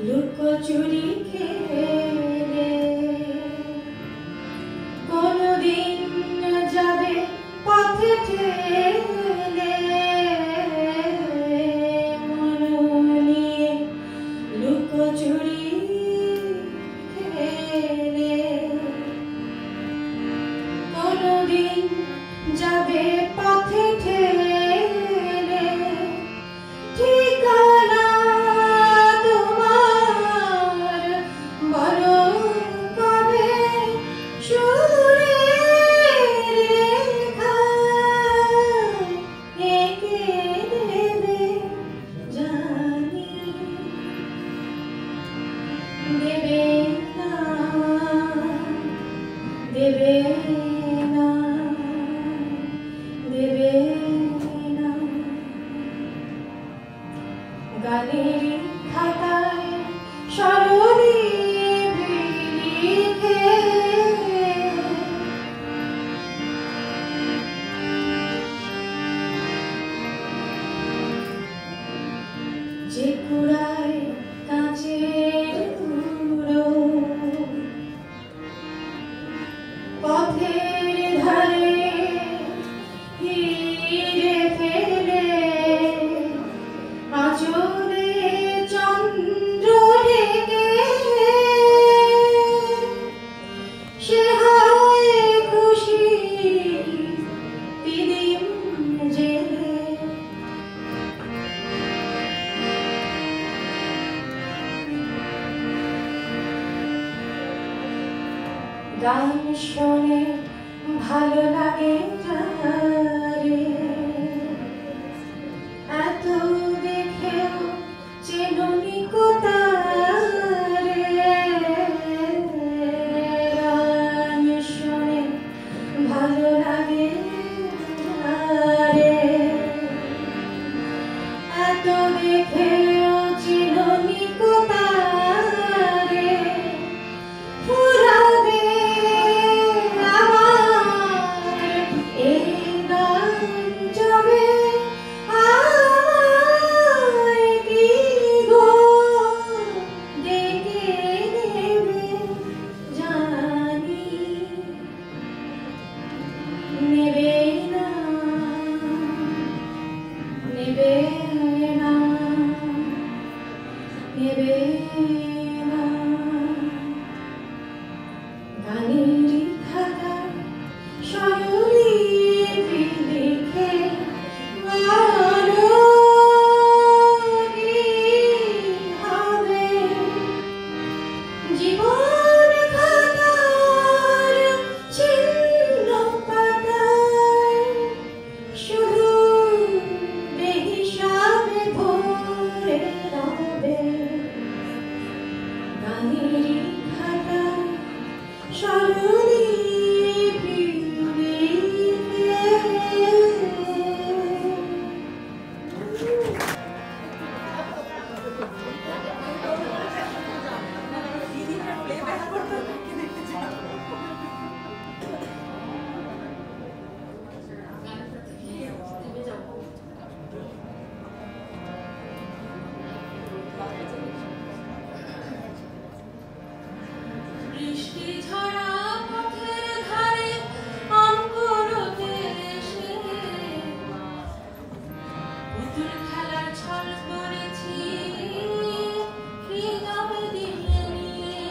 লুকোচুরি খেলে কোনদিন যাবে পথে ঠেলে মন নিয়ে লুকোচুরি খেলে কোনদিন যাবে পথে ঠেলে ঠিকানা তোমার বলো কবে সুরের রেখায় এঁকে দেবে জানি দেবে না দেবে না দেবে না গানের খাতায় স্বরলিপি লিখে যে কুড়ায় কাঁচের গুঁড়ো পথের ধারে হিরে ফেলে আঁচলে চন্দ্র ঢেকে সে হয় খুশি দিদিম জেলে গান শোনে ভালো লাগে যারে এত দেখেও চেননি কোথারে গান শোনে ভালো লাগে যারে এত দেখেও চেননি কোথারে ফুরাবে আমার এই গান যাবে আমায় কি গো ডেকে নেবে জানি নেবে না নেবে না নেবে না গানের খাতায় স্বরলিপি লিখে বলো কি হবে জীবন খাতার ছিন্ন পাতায় শুধু বেহিসাবে ভরে রবে গানের খাতায় স্বরলিপি লিখে বৃষ্টি ঝরা পথের ধারে আম কুড়োতে এসে পুতুল খেলার ছল করেছি হৃদয় দিলে নিয়ে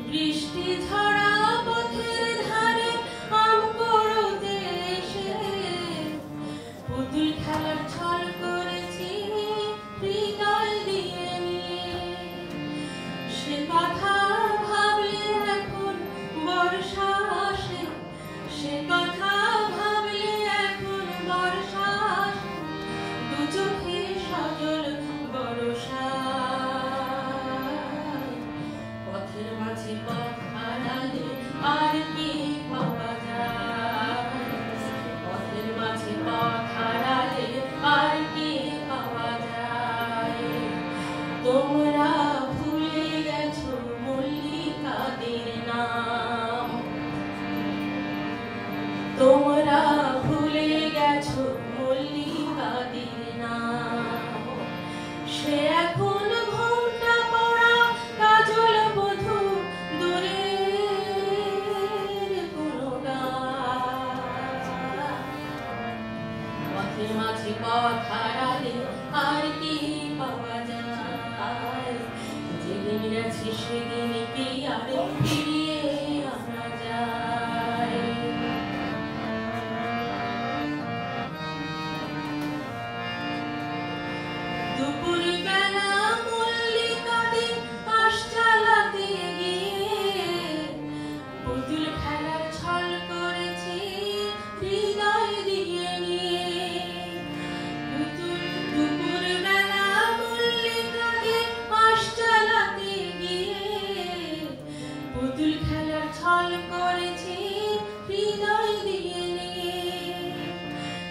বৃষ্টি ঝরা পথের ধারে আম কুড়োতে এসে পুতুল খেলার ছল করেছি হৃদয় দিয়ে নিয়ে সে কথা ভাবলে এখন বর্ষা আসে সে কথা ভাবলে এখন বর্ষা আসে দু চোখে সজল বর্ষা পথের মাঝে পথ হারালে আর কি পাওয়া যায় পথের মাঝে পথ হারালে আর কি পাওয়া যায় তোমরা ভুলে গেছো মল্লিকাদের নাম তোমরা ভুলে গেছো না, সে এখন ঘোমটা পরা কাজল বধূ দূরের কোনো গান। পথের মাঝে পথ হারালে আর কি পাওয়া যায়, যেদিন গেছে সেদিন কি আর ফিরিয়ে আনা যায়। দুপুর বেলা মল্লিকাদের পাশ চালাতে গিয়ে পুতুল খেলার ছল করেছি হৃদয় দিয়ে নিয়ে। দুপুর বেলা মল্লিকাদের পাশ চালাতে গিয়ে পুতুল খেলার ছল করেছি হৃদয় দিয়ে নিয়ে।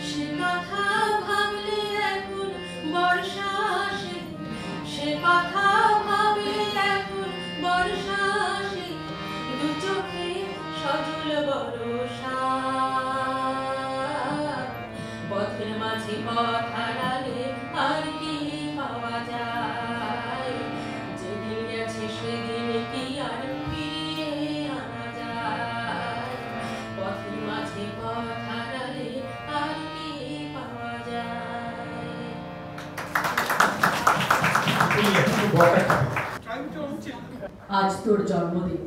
সে কথা ভাবলে এখন বর্ষা আসে, সে কথা ভাবলে এখন বর্ষা আসে, দু চোখে সজল বরষা। পথের মাঝে পথ হারালে আর কি পাওয়া যায়, যেদিন গেছে সেদিন কি আর ফিরিয়ে আনা যায়। পথের মাঝে পথ হারালে আর কি পাওয়া যায়। আজ তোর জন্মদিন।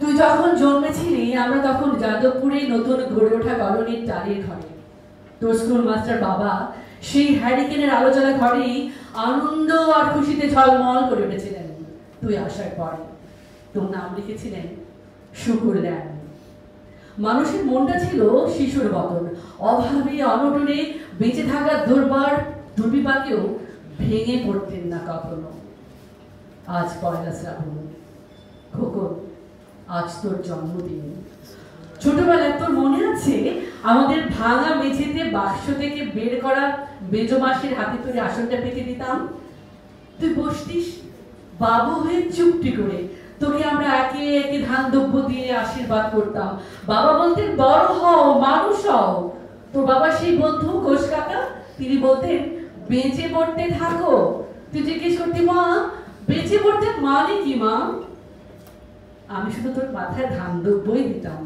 তুই যখন জন্মেছিলি আমরা তখন যাদবপুরে নতুন গড়ে ওঠা কলোনির টালির ঘরে। তোর স্কুল মাস্টার বাবা সেই হ্যারিকেনের আলো জ্বলা ঘরেই আনন্দ আর খুশিতে ঝলমল করে উঠেছিলেন তুই আসার পরে। তোর নাম লিখেছিলেন শুকুর দেন। মানুষের মনটা ছিল শিশুর মতন, অভাবে অনটনে বেঁচে থাকার দুর্বিপাকেও ভেঙে পড়তেন না কখনো। আজ পয়লা শ্রাবণ, খোকন আজ তোর জন্মদিন। ছোটবেলায় তোর মনে আছে আমাদের ভাঙা মেঝেতে বাক্স থেকে বের করা মেজো মাসের হাতে তৈরি আসনটা পেতে দিতাম? তুই বসতিস বাবু হয়ে চুপটি করে, তোকে আমরা একে একে ধান দ্রব্য দিয়ে আশীর্বাদ করতাম। বাবা বলতেন বড় হও, মানুষ হও। তোর বাবা সেই বন্ধু ঘোষ কাকা, তিনি বলতেন বেঁচে পড়তে থাকো। তুই জিজ্ঞেস করতি মা বেঁচে পড়তে মানে কি মা? আমি শুধু তোর মাথায় ধান দ্রব্যই দিতাম,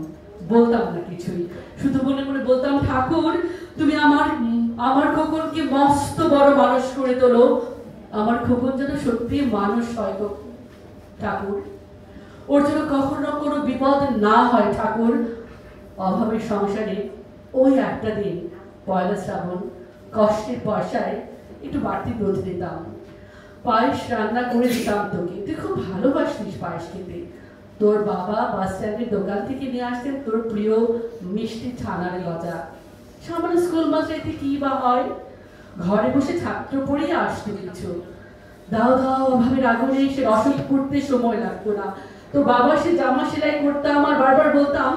বলতাম না কিছুই, শুধু মনে মনে বলতাম ঠাকুর তুমি আমার খোকনকে মস্ত বড় মানুষ করে তোলো, আমার খোকন যেন সত্যি মানুষ হয় গো ঠাকুর, ওর যেন কখনো কোনো বিপদ না হয় ঠাকুর। অভাবের সংসারে ওই একটা দিন পয়লা শ্রাবণ কষ্টের পয়সায় একটু বাড়তি দুধ দিতাম, পায়েস রান্না করে দিতাম তোকে। তুই খুব ভালোবাসিস পায়েস খেতে। তোর বাবা বাস স্ট্যান্ডের দোকান থেকে নিয়ে আসতেন তোর প্রিয় মিষ্টি ছানার গজা। সামান্য স্কুল মাস্টার কি বা হয়, ঘরে বসে ছাত্র পড়েই আসতো কিছু। দাও দাও অভাবের আগুনে সে রসদ করতে সময় লাগতো না। তো বাবা সে জামা সেলাই করতাম আর বারবার বলতাম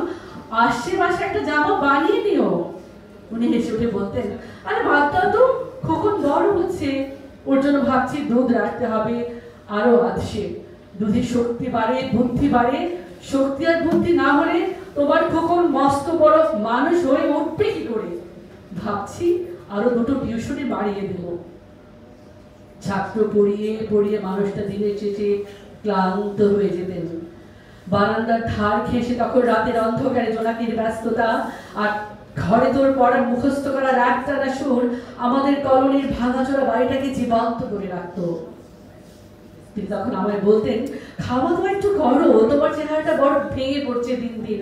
আসছে মাসে একটা জামা বানিয়ে নিও। উনি হেসে উঠে বলতেন আরে বাদটাও তো, খোকন বড় হচ্ছে, ওর জন্য ভাবছি দুধ রাখতে হবে আরো আধসে। দুধের শক্তি বাড়ে, বুদ্ধি বাড়ে। শক্তি আর বুদ্ধি না হলে তোমার খোকন মস্ত বড় মানুষ হয়ে উঠবে কি করে? ভাবছি আরো দুটো টিউশনি বাড়িয়ে দেব। ছাত্র পড়িয়ে পড়িয়ে মানুষটা দিনের শেষে ক্লান্ত হয়ে যেতেন। বারান্দার ধার ঘেঁষে তখন রাতের অন্ধকারে জোনাকির ব্যস্ততা, আর ঘরে তোর পড়ার মুখস্থ করার একটানা সুর আমাদের কলোনির ভাঙাচোরা বাড়িটাকে জীবন্ত করে রাখতো। তিনি তখন আমায় বলতেন খাওয়া দাওয়া একটু করো, তোমার চেহারাটা বড় ভেঙে পড়ছে দিন দিন।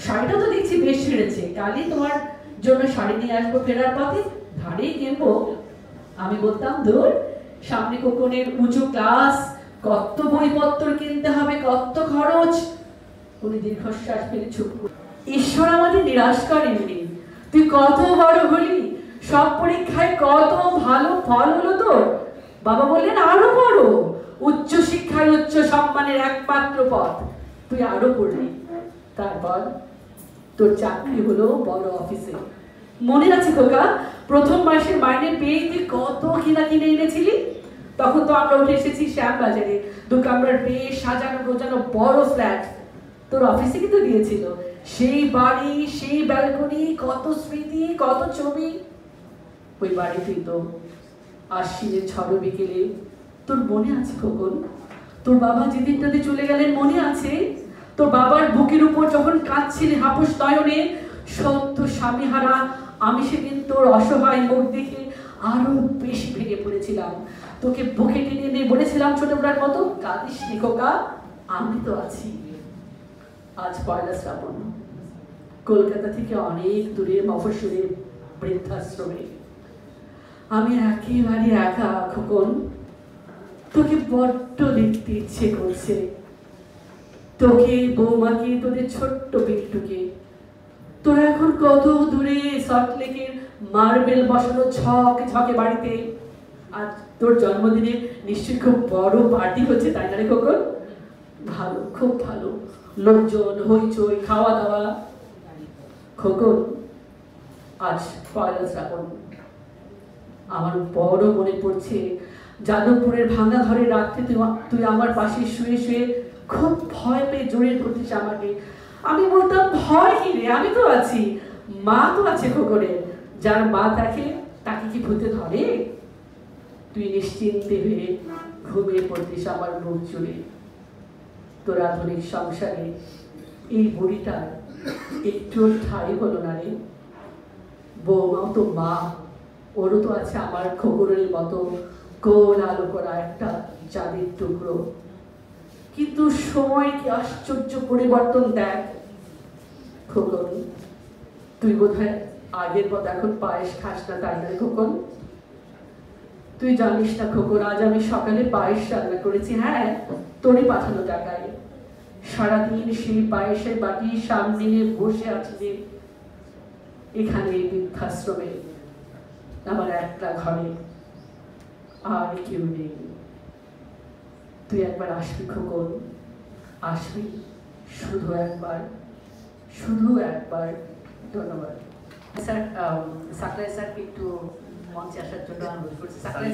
শাড়িটা তো দেখছি বেশ ছেড়েছে, কালই তোমার জন্য শাড়ি নিয়ে আসবো, ফেরার পথে ধারেই কিনবো। আমি বলতাম দূর, সামনে খোকনের উঁচু ক্লাস, কত বইপত্র কিনতে হবে, কত খরচ। উনি দীর্ঘশ্বাস ফেলে চুপ করে, ঈশ্বর আমাদের নিরাশ করেননি। তুই কত বড় হলি, সব পরীক্ষায় কত ভালো ফল হলো তোর। বাবা বললেন আরো পড়ো, উচ্চ শিক্ষায় উচ্চ সম্মানের একমাত্র পথ। তুই আরো পড়লি, তারপর তোর চাকরি হলো বড় অফিসে। মনে আছে খোকা, প্রথম মাসের মাইনে পেয়ে তুই কত কিনা কিনে এনেছিলি? তখন তো আমরা উঠে এসেছি শ্যামবাজারে, 2 কামরার বেশ সাজানো গোজানো বড় ফ্ল্যাট। তোর অফিসে কিন্তু দিয়েছিল সেই বাড়ি, সেই ব্যালকনি, কত স্মৃতি, কত ছবি। ওই বাড়িতেই তো আশ্বিনের ঝড় বিকেলে, তোর মনে আছে খোকন? তোর বাবা যেদিনটাতে চলে গেলেন মনে আছে? তোর বাবার বুকের উপর যখন কাঁদছিলি হাপুস নয়নে, সত্য স্বামীহারা আমি সেদিন তোর অসহায় মুখ দেখে আরো বেশি ভেঙে পড়েছিলাম। তোকে বুকে টেনে নিয়ে বলেছিলাম ছোটবেলার মতো, কাঁদিস নি খোকা, আমি তো আছি। আজ পয়লা শ্রাবণ, কলকাতা থেকে অনেক দূরে মফস্বলের বৃদ্ধাশ্রমে আমি একেবারে একা খোকন। তোকে বড্ড দেখতে ইচ্ছে করছে, তোকে, বৌমাকে, তোদের ছোট্ট বিট্টুকে। তোরা এখন কত দূরে সল্টলেকের মার্বেল বসানো ঝক ঝকে বাড়িতে। আর তোর জন্মদিনে নিশ্চয়ই খুব বড় পার্টি হচ্ছে, তাই না রে খোকন? ভালো, খুব ভালো, লোকজন, হইচই, খাওয়া দাওয়া। খোকন, আজ পয়লা শ্রাবণ, আমার বড় মনে পড়ছে যাদবপুরের ভাঙা ঘরের রাত্রে তুই আমার পাশে শুয়ে শুয়ে খুব ভয় পেয়ে জড়িয়ে ধরতিস আমাকে। আমি বলতাম, ভয় কি রে, আমি তো আছি, মা তো আছে খোকনের। যার মা দেখে তাকে কি ভূতে ধরে? তুই নিশ্চিন্তে হয়ে ঘুমিয়ে পড়তিস আমার বুক জুড়ে। তোর আধুনিক সংসারে এই বুড়িটার একটু ঠাই হলো না রে। বৌমাও তো মা, ওরও তো আছে আমার খোকনের মতো গোল আলো করা একটা চাঁদের টুকরো। কিন্তু সময় কি আশ্চর্য পরিবর্তন দেখ খোকন। তুই বোধহয় আগের মতো এখন পায়েস খাস না, তাই না খোকন? তুই জানিস না খোকন, আজ আমি সকালে পায়েস রান্না করেছি, হ্যাঁ, তোরই পাঠানো টাকায়। সারাদিন সেই পায়েসের বাটি সামনে নিয়ে বসে আছি এখানে বৃদ্ধাশ্রমে, আমার একটা ঘরে, আর কেউ নেই। তুই একবার আসবি খোকন, আসবি, শুধু একবার, শুধু একবার। ধন্যবাদ স্যার। সাকলাই স্যারকে একটু মঞ্চে আসার জন্য অনুরোধ করছি। সাকলাই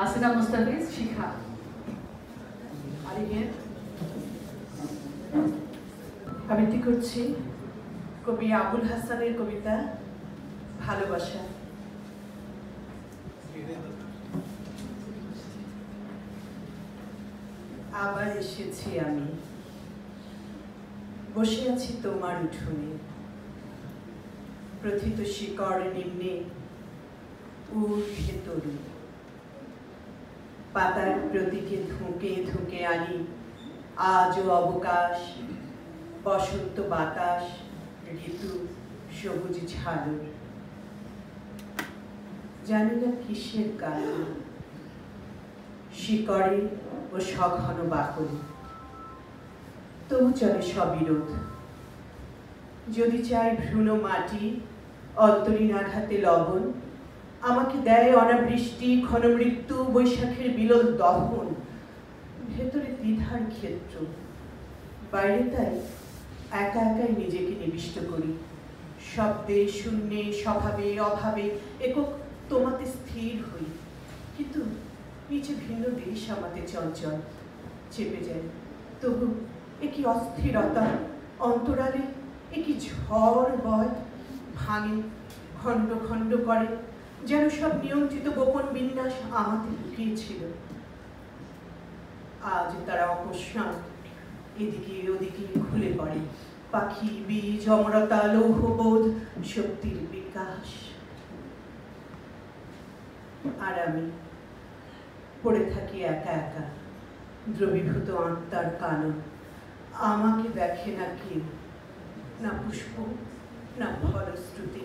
আসিনা মুস্তাফিজ শিখা। আবৃত্তি করছি কবি আবুল হাসানের কবিতা ভালোবাসা। আবার এসেছি আমি, বসে আছি তোমার উঠোনে, প্রথিত শিকড় নিম্নে ঊর্ধ্বে তরু, পাতার প্রতীকে ধুঁকে ধুঁকে আনি আজও অবকাশ, বসন্ত বাতাস, ঋতু সবুজ ঝালর। জানি না কিসের গান, শিকড়ে ও সঘন বাকলে, তবু চলে সবিরোধ। যদি চাই ভ্রূণ মাটি, অন্তরীণ আঘাতে লবণ, আমাকে দেয় অনাবৃষ্টি, ক্ষণ মৃত্যু, বৈশাখের বিলোল দহন। ভেতরে দ্বিধার ক্ষেত্র, বাইরে তাই একা একাই নিজেকে নিবিষ্ট করি, শব্দে শূন্যে স্বভাবে অভাবে একক তোমাতে স্থির হই। কিন্তু নিচে ভিন্ন দেশ আমাতে চঞ্চল চেপে যায়, তবু একই অস্থিরতা অন্তরালে, একই ঝড় বয়, ভাঙে খণ্ড খণ্ড করে, যেন সব নিয়ন্ত্রিত গোপন বিন্যাস আমাতে লুকিয়েছিল। আজ তারা অকস্মাৎ এদিকে ওদিকে খুলে পড়ে, পাখি বীজ অমরতা লৌহবোধ শক্তির বিকাশ। আর আমি পড়ে থাকি একা একা, দ্রবীভূত আত্মার কানন। আমাকে দেখে না কেউ, না পুষ্প না ফলশ্রুতি,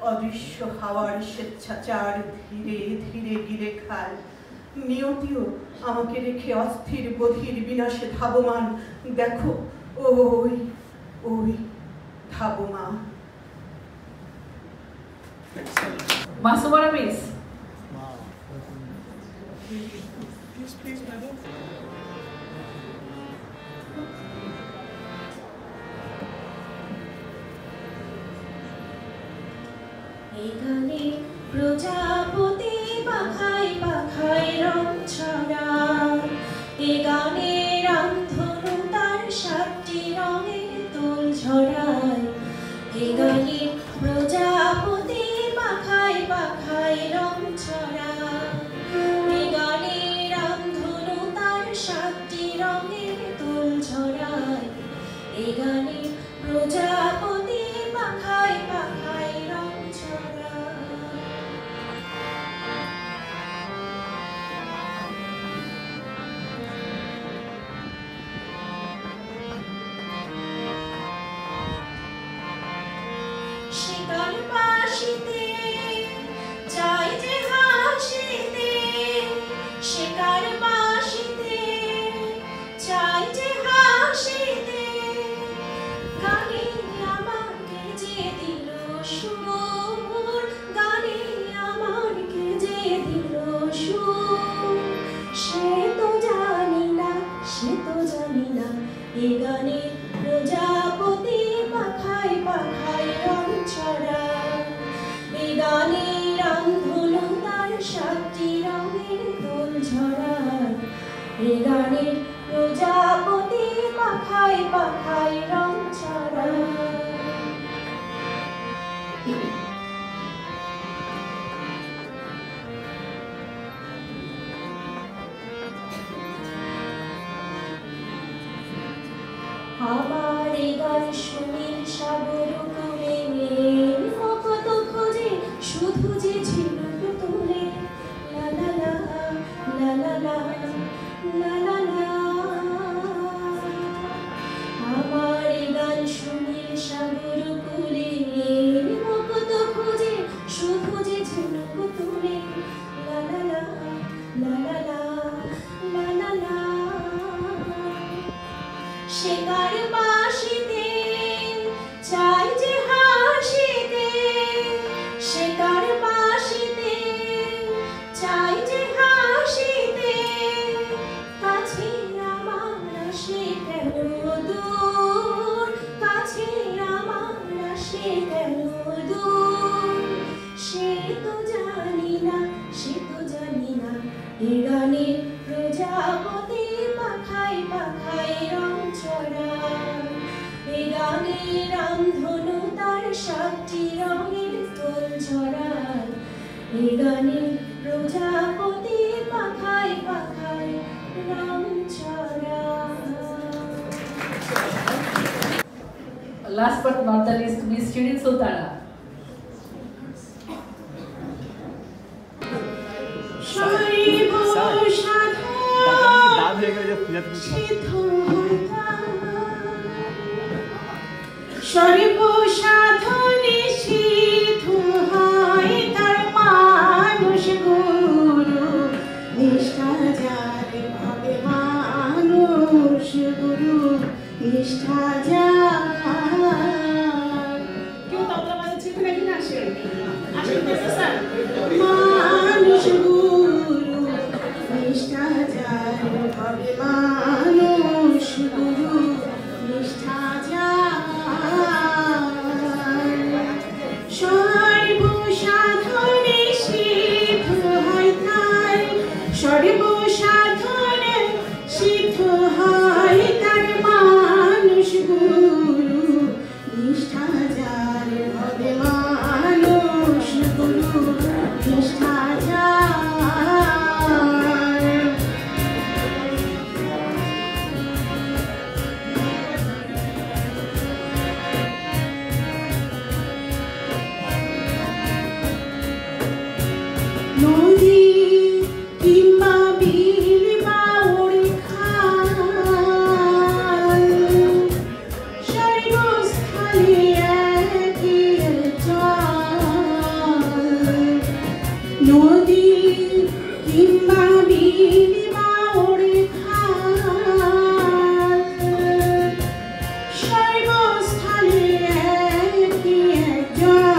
অদৃশ্য হাওয়ার স্বেচ্ছাচার ধীরে ধীরে গিলে খায়। নিয়তিও আমাকে রেখে অস্থির বধির বিনাশে ধাবমান। দেখো ওই ওই ধাবমান। মাসুমারা মিস। Please, madam. এখানে প্রজাপতি পাখায় পাখায় রং ছড়ায়, এ গানে রামধনু তার 7টি রঙের দোল ঝরায়। এ গানে প্রজাপতি পাখায় পাখায় রং ছড়ায়, এ গানে রামধনু তার 7টি রঙের দোল ঝরায়। এ গানে প্রজাপতি পাখায় পাখায় রং ছড়ায়। শিকার বাসিতে চাই যে হাসিতে, শিকার বাসিতে চাই যে হাসিতে, গানে আমাকে যে দিল সুর, গানে আমাকে যে দিল সুর। সে তো জানি না, সে তো জানি না, এ গানে প্রজাপতি পাখায় পাখায় রং ছড়ায়। এ গানে রামধনু তার 7টি রঙের দোল ঝরায়। এ গানে প্রজাপতি পাখায় পাখায় রং ছড়ায়। আমার এই গান শুনি সাগর কুলে নেই, কত খোঁজে শুধু যে ছিল তুলে। লা লা লা লা শিকার বাসিতে চাই যে হাসিতে শিকার বাসিতে চাই যে হাসিতে কাছে আমার সে কেন দূর কাছে আমার সে কেন দূর সে তো জানি না এ গানের প্রজাপতি পাখায় পাখায় রং ছড়ায় এ গানের রামধনু তার 7টি রঙের ফুল ছড়ায় এ গানের প্রজাপতি পাখায় পাখায় রং ছড়ায়। Last but not the least, Miss Shirin Sultana. সর্বসাধনে সিদ্ধ হয় তার মানুষ গুরু নিষ্ঠা যার ভাবে মানুষ গুরু নিষ্ঠা যার কেউ তবলা বাজাচ্ছে নাকি না আসে স্যার মানুষ গুরু নিষ্ঠা যার ভাবে মানুষ গুরু নিষ্ঠা যার সর্বসাধনে সিদ্ধ হয় তার সর্বসাধনে সিদ্ধ হয় তার মানুষ গুরু নিষ্ঠা যার ভাবে মানুষ গুরু নিষ্ঠা যার নদী কিংবা বিল বাউর খাল সর্বস্থলে একই জল নদী কিংবা বিল বাউর খাল সর্বস্থলে একই জল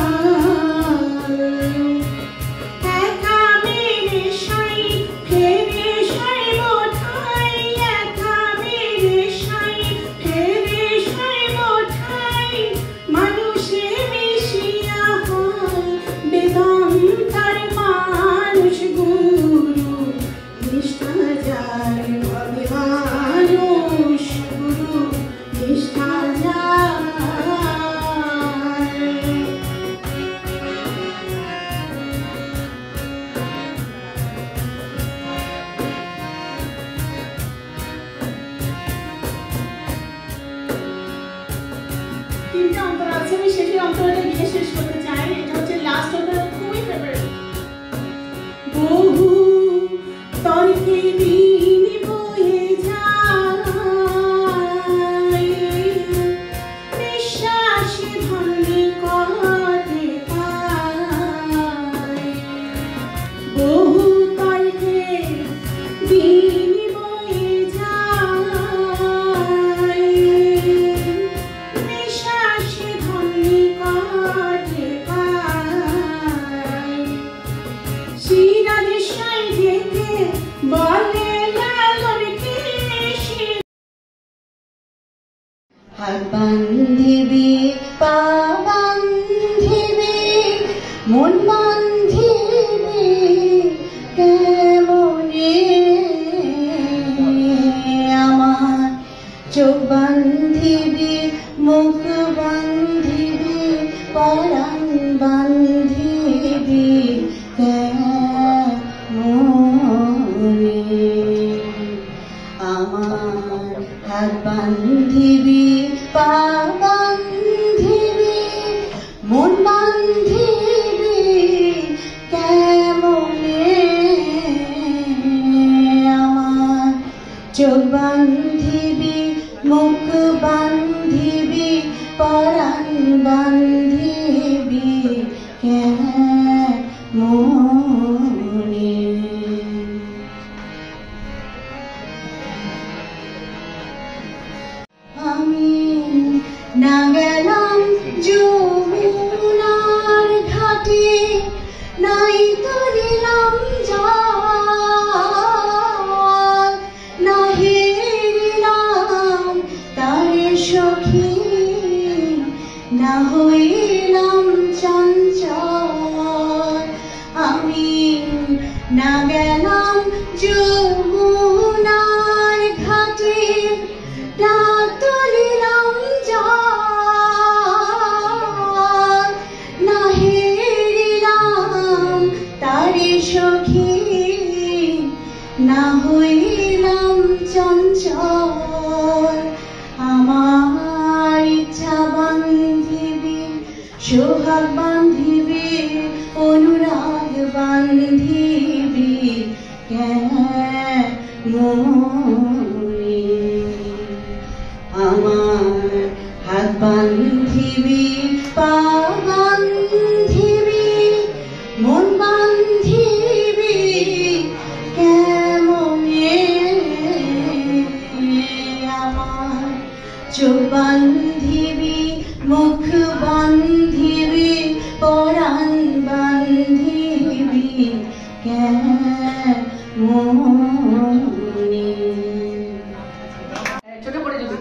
তিনটা অন্তর আছে আমি শেষের অন্তরটা দিয়ে শেষ করতে চাই এটা হচ্ছে লাস্ট অন্তর খুবই ফেভারিট বহু তর্কে দিন বয়ে যায় নিঃশ্বাসে ধন্যে কটে পায় বহু তর্কে দিন বয়ে যায় নিঃশ্বাসে ধন্যে কটে পায় সিরাজে সাই যেতে বলে লালন কে হাত বান্ধিবি পা বান্ধিবি মন বান্ধিবি কেমনে আমার চোখ বান্ধিবি মুখ বান্ধিবি পরাণ বান্ধিবি কেমনে আমার হাত বান্ধিবি পা বান্ধিবি মন বান্ধিবি কেমনে আমার চোখ বান্ধিবি মুখ বান্ধিবি পরাণ বান্ধিবি কেমনে না গেলাম যমুনার ঘাটে, নাই তুলিলাম জল, না হেরিলাম তারে সখী, না হইলাম চঞ্চল। আমি না গেলাম যমুনার ঘাটে, না তুলিলাম জল, না হেরিলাম তারে সখী, না হইলাম চঞ্চল। আমার ইচ্ছা বান্ধিবি, সোহাগ বান্ধিবি, অনুরাগ বান্ধিবি কেমনে? আমার হাত বান্ধিবি, পা বান্ধিবি, মন বান্ধিবি কেমনে? আমার চোখ বান্ধিবি, মুখ বান্ধিবি, পরাণ বান্ধিবি কেমনে? ছোট করে যদি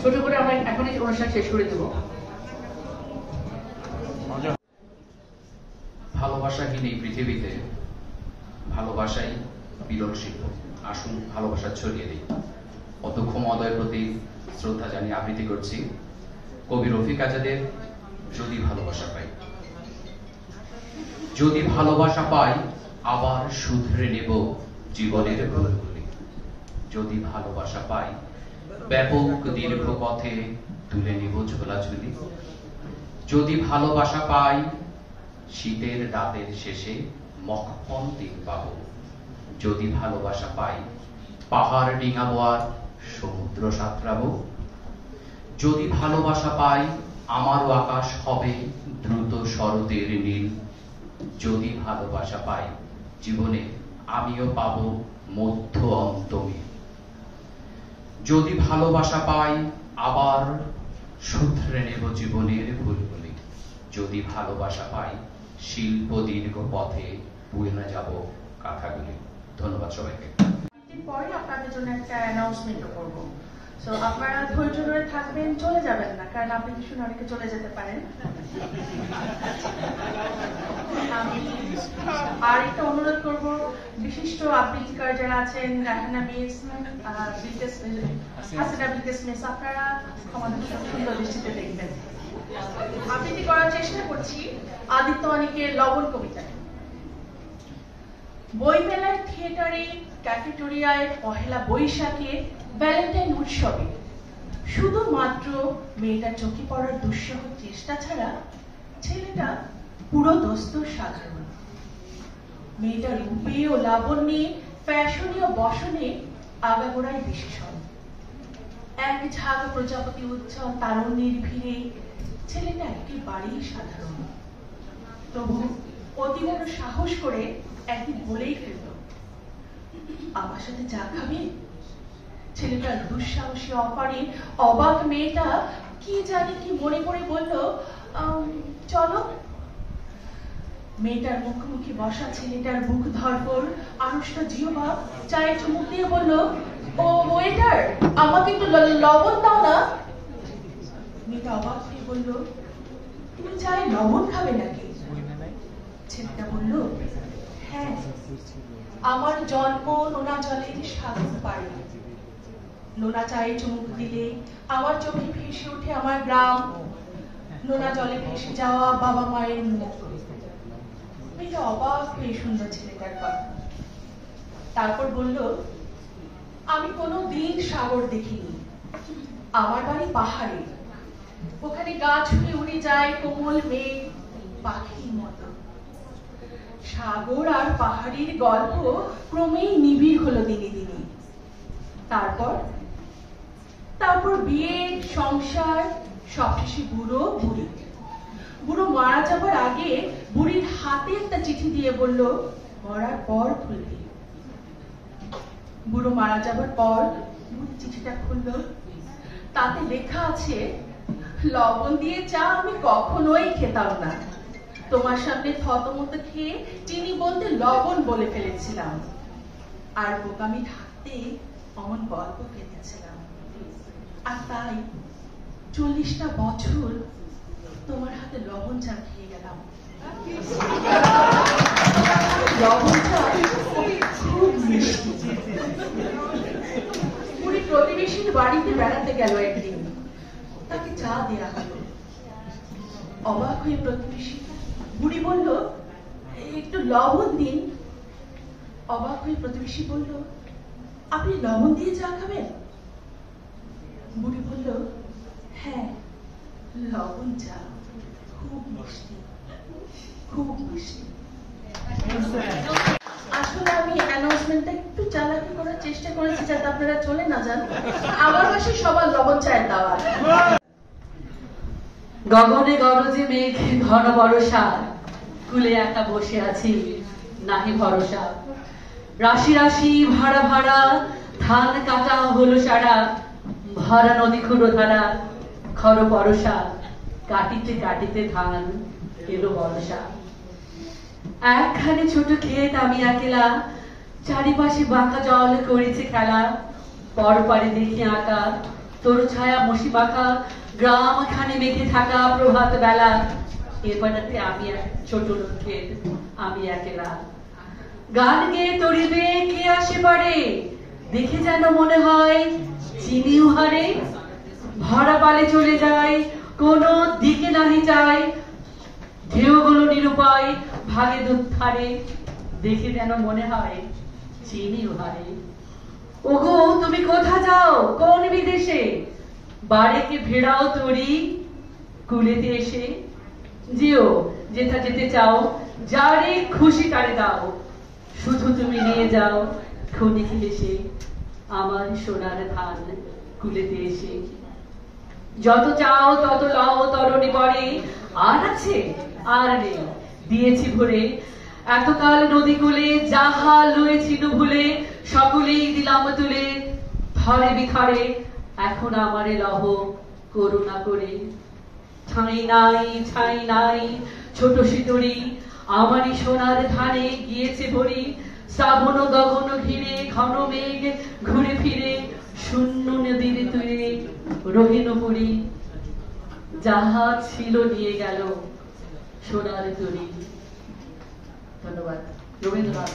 ছোট করে আমরা এখনই অনুষ্ঠান শেষ করে দেবো। ভালোবাসাহীন এই পৃথিবীতে ভালোবাসাই বিরল শিল্প। আসুন ভালোবাসা ছড়িয়ে দিই। অধ্যক্ষ মহোদয়ের প্রতি শ্রদ্ধা জানিয়ে আবৃত্তি করছি কবি রফিক আজাদের যদি ভালোবাসা পাই। যদি ভালোবাসা পাই আবার শুধরে নেব জীবনের ভুলগুলি। যদি ভালোবাসা পাই ব্যাপক দীর্ঘ পথে তুলে নেব ঝোলাঝুলি। যদি ভালোবাসা পাই শীতের রাতের শেষে মখমল দিন পাবো। যদি ভালোবাসা পাই পাহাড় ডিঙাবো আর সমুদ্র সাঁতরাবো। যদি ভালোবাসা পাই আমারও আকাশ হবে দ্রুত শরতের নীল। যদি ভালোবাসা পাই জীবনে আমিও পাবো মধ্য অন্তমিল। যদি ভালোবাসা পাই আবার শুধরে নেব জীবনের ভুলগুলি। যদি ভালোবাসা পাই শিল্প দীর্ঘ পথে বয়ে না যাব কাঁথাগুলি। ধন্যবাদ সবাইকে। পরে আপনাদের জন্য একটা অ্যানাউন্সমেন্ট করবো। সো আপনারা ধৈর্য ধরে থাকবেন, চলে যাবেন না, কারণ আপনি কি শুনে অনেকে চলে যেতে পারেন। আমি আর একটা অনুরোধ করবো, বিশিষ্ট আবৃত্তিকার যারা আছেন, রাহানা মিস, হাসিনা বিকেশ মিস, আপনারা আমাদের সুন্দর দৃষ্টিতে দেখবেন। আবৃত্তি করার চেষ্টা করছি আদিত্য অনেকের লবণ কবিতা। বইমেলায়, থিয়েটারে, ক্যাফেটেরিয়ায়, পহেলা বৈশাখে, ভ্যালেন্টাইন উৎসবে শুধুমাত্র মেয়েটার চোখে পড়ার দুঃসহ চেষ্টা ছাড়া ছেলেটা পুরো দস্তুর সাধারণ। মেয়েটা রূপে ও লাবণ্যে, ফ্যাশনে ও বসনে আগাগোড়াই বিশেষণ। এক ঝাঁক প্রজাপতি উচ্ছল তারুণ্যের ভিড়ে ছেলেটা একেবারেই সাধারণ। তবু অতি বড় সাহস করে একদিন বলেই ফেলল, আমার সাথে চা খাবে? ছেলেটার দুঃসাহসী অপারে অবাক মেয়েটা কি জানি কি মনে করে বলল, চলো। মেয়েটার মুখোমুখি বসা ছেলেটার মুখ ধরপর আনুষ্ঠা জিহ্বা চায়ে চুমুক দিয়ে বলল, ও ওয়েটার, আমাকে একটু লবণ দাও না। মেয়েটা অবাক হয়ে বলল, তুমি চায়ে লবণ খাবে নাকি? ছেলেটা বলল, হ্যাঁ, আমার জন্ম নোনা জলের সাগর পাড়ে। নোনা চায়ে চুমুক দিলে আমার চোখে ভেসে ওঠে আমার গ্রাম, নোনা জলে ভেসে যাওয়া বাবা মায়ের মুখ। মেয়েটা অবাক হয়ে শুনল ছেলেটার কথা। তারপর বলল, আমি কোনো দিন সাগর দেখিনি। আমার বাড়ি পাহাড়ে, ওখানে গাছ হয়ে উড়ে যায় কোমল মেঘ পাখির মতো। সাগর আর পাহাড়ের গল্প ক্রমেই নিবিড় হলো দিনে দিনে। তারপর বিয়ে, সংসার, সবশেষে বুড়ো বুড়ি। বুড়ো মারা যাবার আগে বুড়ির হাতে একটা চিঠি দিয়ে বলল, মরার পর খুলবে। বুড়ো মারা যাবার পর বুড়ি চিঠিটা খুলল। তাতে লেখা আছে লবণ দিয়ে চা আমি কখনোই খেতাম না। তোমার সামনে থতমত খেয়ে চিনি বলতে লবণ বলে ফেলেছিলাম, আর বোকামি ঢাকতে অমন গল্প পেতেছিলাম। আর তাই 40টা বছর তোমার হাতে লবণ চা খেয়ে গেলাম। লবণ চা খুব মিষ্টি। বুড়ি প্রতিবেশীর বাড়িতে বেড়াতে গেল একদিন, তাকে চা দেয়া হলো। অবাক হয়ে প্রতিবেশী বুড়ি বলল, একটু লবণ দিন। অবাক হয়ে প্রতিবেশী বলল, আপনি লবণ দিয়ে চা খাবেন? বুড়ি বলল, হ্যাঁ, লবণ চা খুব মিষ্টি, খুব মিষ্টি। আসলে আমি অ্যানাউন্সমেন্টটা একটু চালাকি করার চেষ্টা করেছি যাতে আপনারা চলে না যান। আমার বাসায় সবার লবণ চায়ের দাওয়াত। গগনে গরজে মেঘ ঘন বরষা, কুলে একা বসে আছি নাহি ভরসা। রাশি রাশি ভাড়া ভাড়া ধান কাটা হলো সারা, ভরা নদী ক্ষুরো ধারা খর পরশা। কাটিতে কাটিতে ধান এলো বরষা। একখানে ছোট ক্ষেত আমি একলা, চারিপাশে বাঁকা জল করেছে খেলা। পর পারে দেখি আঁকা তোর ছায়া মশি বাঁকা, গ্রাম খানে মেঘে থাকা প্রভাত বেলা। এবারে আমি এক ছোট ক্ষেত আমি একলা। গান গেয়ে তরিবে কে আসে পারে, দেখে যেন মনে হয় চিনি উহারে। ভরা পালে চলে যায় কোনো দিকে নাহি যায়, ঢেউগুলো নিরুপায় ভাগে দুধারে। দেখে যেন মনে হয় চিনি উহারে। ওগো তুমি কোথা যাও কোন বিদেশে, বাড়িকে ভেড়াও তরি কুলেতে এসে। যেও যেথা যেতে চাও, যারে খুশি তারে দাও, শুধু তুমি নিয়ে যাও ক্ষণিকে এসে আমার সোনার ধান কুলেতে এসে। যত চাও তত লও তরণী পরে, আর আছে আর নেই দিয়েছি ভরে। এতকাল নদী কুলে যাহা লয়েছিল ভুলে, সকলেই দিলাম তুলে ধরে বিখারে। এখন আমারে লহ করুণা করে। ছাই নাই ছোট শীতরি, আমারই সোনার ধানে গিয়েছে ভরি। শ্রাবণ গগন ঘিরে ঘন মেঘ ঘুরে ফিরে, শূন্য নদীর তীরে রহিল পুরী। যাহা ছিল নিয়ে গেল সোনার তরি। ধন্যবাদ। রবীন্দ্রনাথ।